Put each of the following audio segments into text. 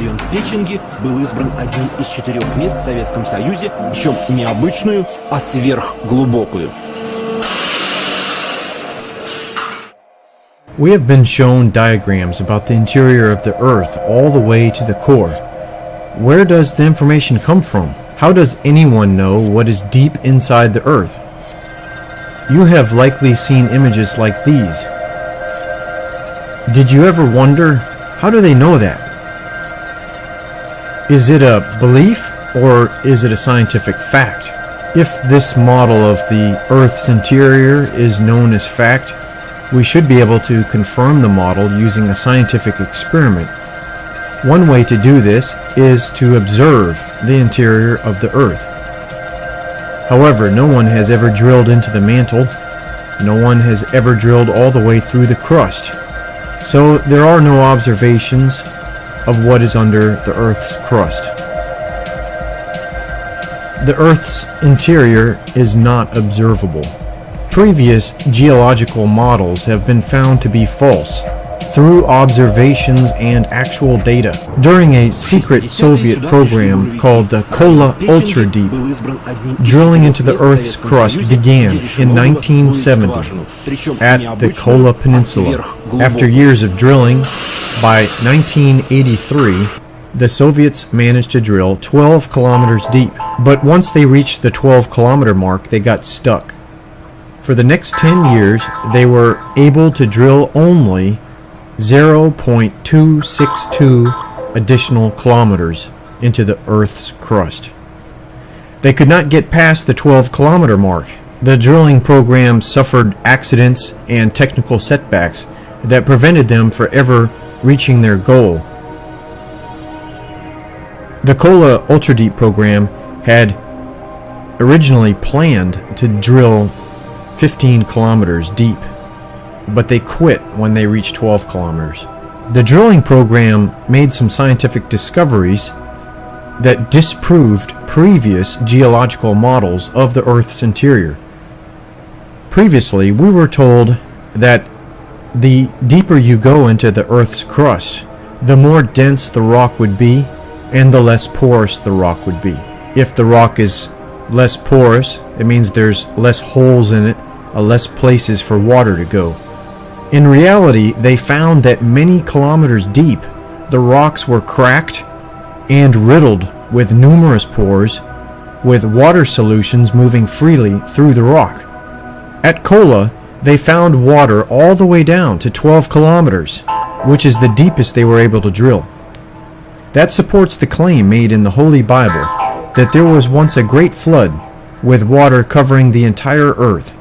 район Печенги был избран одним из 4 мест в Советском Союзе, причем не обычную, а сверхглубокую. We have been shown diagrams about the interior of the Earth all the way to the core. Where does the information come from? How does anyone know what is deep inside the Earth? You have likely seen images like these. Did you ever wonder, how do they know that? Is it a belief or is it a scientific fact? If this model of the Earth's interior is known as fact, we should be able to confirm the model using a scientific experiment. One way to do this is to observe the interior of the Earth. However, no one has ever drilled into the mantle. No one has ever drilled all the way through the crust. So there are no observations of what is under the Earth's crust. The Earth's interior is not observable. Previous geological models have been found to be false through observations and actual data. During a secret Soviet program called the Kola Ultra-Deep, drilling into the Earth's crust began in 1970 at the Kola Peninsula. After years of drilling, by 1983, the Soviets managed to drill 12 kilometers deep. But once they reached the 12-kilometer mark, they got stuck. For the next 10 years, they were able to drill only 0.262 additional kilometers into the Earth's crust. They could not get past the 12-kilometer mark. The drilling program suffered accidents and technical setbacks that prevented them from ever reaching their goal. The Kola Ultra-Deep program had originally planned to drill 15 kilometers deep, but they quit when they reached 12 kilometers. The drilling program made some scientific discoveries that disproved previous geological models of the Earth's interior. Previously, we were told that the deeper you go into the Earth's crust, the more dense the rock would be and the less porous the rock would be. If the rock is less porous, it means there's less holes in it, less places for water to go. In reality, they found that many kilometers deep, the rocks were cracked and riddled with numerous pores, with water solutions moving freely through the rock. At Kola, they found water all the way down to 12 kilometers, which is the deepest they were able to drill. That supports the claim made in the Holy Bible that there was once a great flood with water covering the entire earth.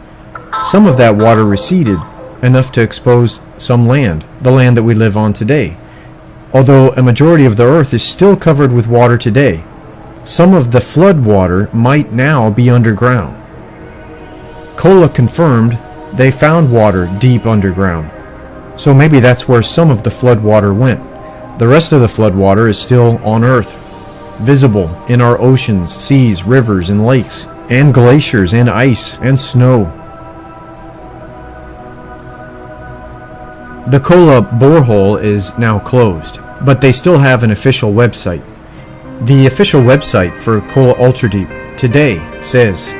Some of that water receded enough to expose some land, the land that we live on today. Although a majority of the earth is still covered with water today, some of the flood water might now be underground. Kola confirmed they found water deep underground. So maybe that's where some of the flood water went. The rest of the flood water is still on earth, visible in our oceans, seas, rivers, and lakes, and glaciers, and ice, and snow. The Kola borehole is now closed, but they still have an official website. The official website for Kola Ultra-Deep today says,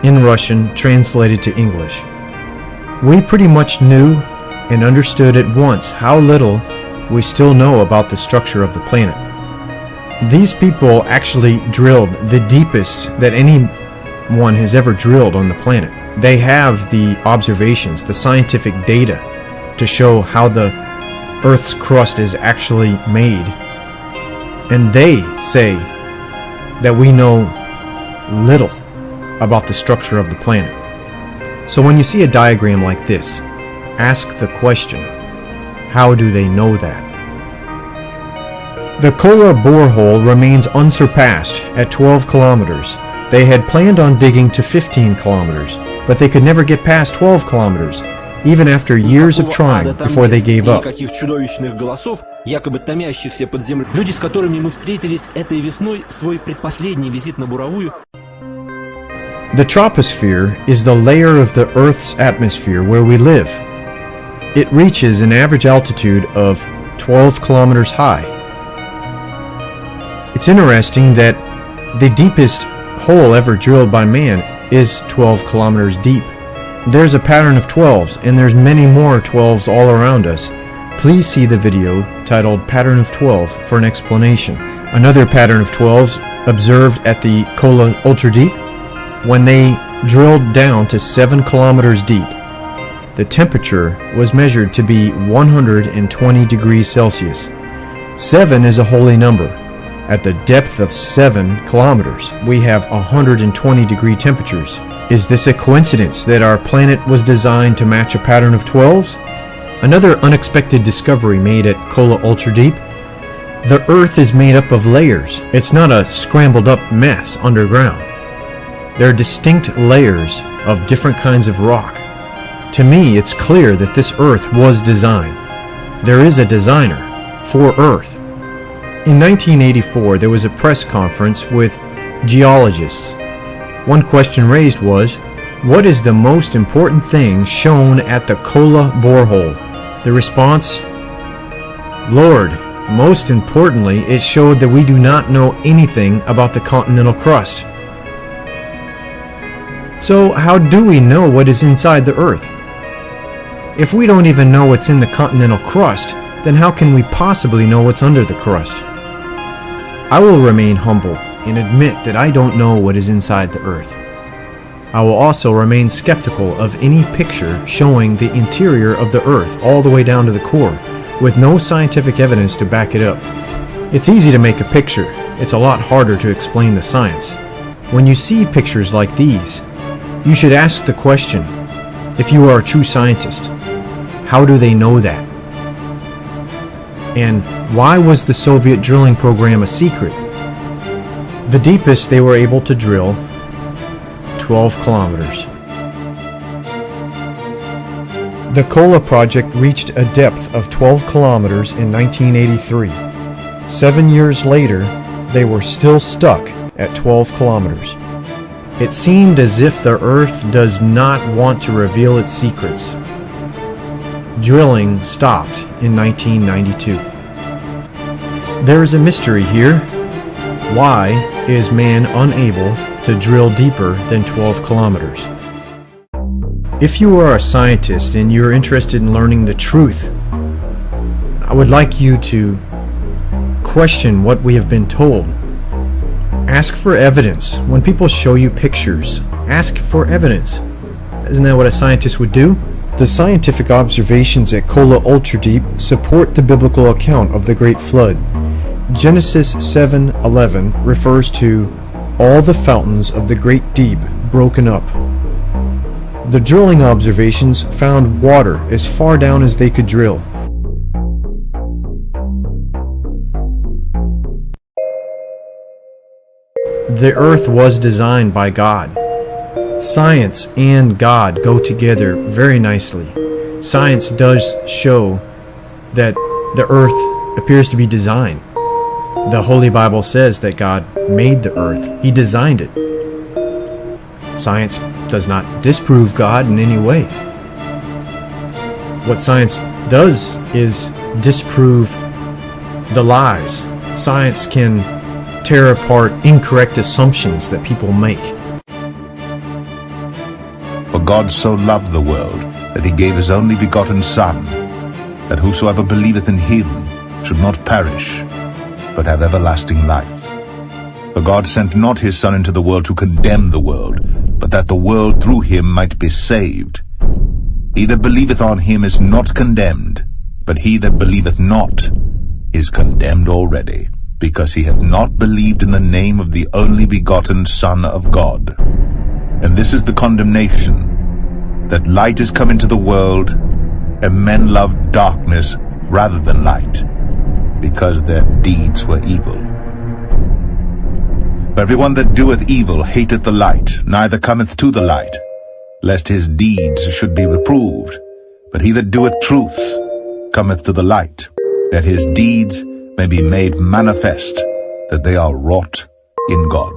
in Russian, translated to English, "We pretty much knew and understood at once how little we still know about the structure of the planet." These people actually drilled the deepest that anyone has ever drilled on the planet. They have the observations, the scientific data to show how the Earth's crust is actually made. And they say that we know little about the structure of the planet. So when you see a diagram like this, ask the question, how do they know that? The Kola borehole remains unsurpassed at 12 kilometers. They had planned on digging to 15 kilometers, but they could never get past 12 kilometers, even after years of trying before they gave up. Никаких чудовищных голосов, якобы томящихся под землей. Люди, с которыми мы встретились этой весной, свой предпоследний визит на буровую. The troposphere is the layer of the Earth's atmosphere where we live. It reaches an average altitude of 12 kilometers high. It's interesting that the deepest hole ever drilled by man is 12 kilometers deep. There's a pattern of 12s, and there's many more 12s all around us. Please see the video titled Pattern of 12 for an explanation. Another pattern of 12s observed at the Kola Ultra Deep when they drilled down to 7 kilometers deep. The temperature was measured to be 120 degrees Celsius. 7 is a holy number. At the depth of 7 kilometers, we have 120 degree temperatures. Is this a coincidence that our planet was designed to match a pattern of 12s? Another unexpected discovery made at Kola Ultra Deep. The Earth is made up of layers. It's not a scrambled up mess underground. There are distinct layers of different kinds of rock. To me, it's clear that this Earth was designed. There is a designer for Earth. In 1984, there was a press conference with geologists. One question raised was, what is the most important thing shown at the Kola borehole? The response, Lord, most importantly, it showed that we do not know anything about the continental crust. So how do we know what is inside the Earth? If we don't even know what's in the continental crust, then how can we possibly know what's under the crust? I will remain humble and admit that I don't know what is inside the Earth. I will also remain skeptical of any picture showing the interior of the Earth all the way down to the core, with no scientific evidence to back it up. It's easy to make a picture. It's a lot harder to explain the science. When you see pictures like these, you should ask the question, if you are a true scientist, how do they know that? And why was the Soviet drilling program a secret? The deepest they were able to drill, 12 kilometers. The Kola project reached a depth of 12 kilometers in 1983. 7 years later, they were still stuck at 12 kilometers. It seemed as if the Earth does not want to reveal its secrets. Drilling stopped in 1992. There is a mystery here. Why is man unable to drill deeper than 12 kilometers? If you are a scientist and you're interested in learning the truth, I would like you to question what we have been told. Ask for evidence. When people show you pictures, ask for evidence. Isn't that what a scientist would do? The scientific observations at Kola Ultra Deep support the biblical account of the Great Flood. Genesis 7:11 refers to all the fountains of the great deep broken up. The drilling observations found water as far down as they could drill. The Earth was designed by God. Science and God go together very nicely. Science does show that the Earth appears to be designed. The Holy Bible says that God made the Earth. He designed it. Science does not disprove God in any way. What science does is disprove the lies. Science can tear apart incorrect assumptions that people make. For God so loved the world that he gave his only begotten Son, that whosoever believeth in him should not perish, but have everlasting life. For God sent not his Son into the world to condemn the world, but that the world through him might be saved. He that believeth on him is not condemned, but he that believeth not is condemned already, because he hath not believed in the name of the only begotten Son of God. And this is the condemnation, that light is come into the world, and men love darkness rather than light, because their deeds were evil. For everyone that doeth evil hateth the light, neither cometh to the light, lest his deeds should be reproved. But he that doeth truth cometh to the light, that his deeds may be made manifest, that they are wrought in God.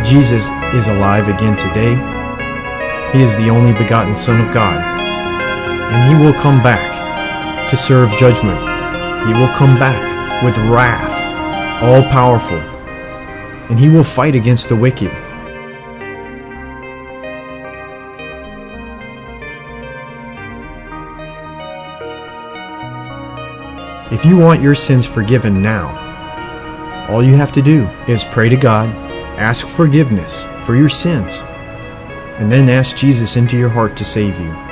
Jesus is alive again today. He is the only begotten Son of God. And He will come back to serve judgment. He will come back with wrath, all powerful. And He will fight against the wicked. If you want your sins forgiven now, all you have to do is pray to God, ask forgiveness for your sins, and then ask Jesus into your heart to save you.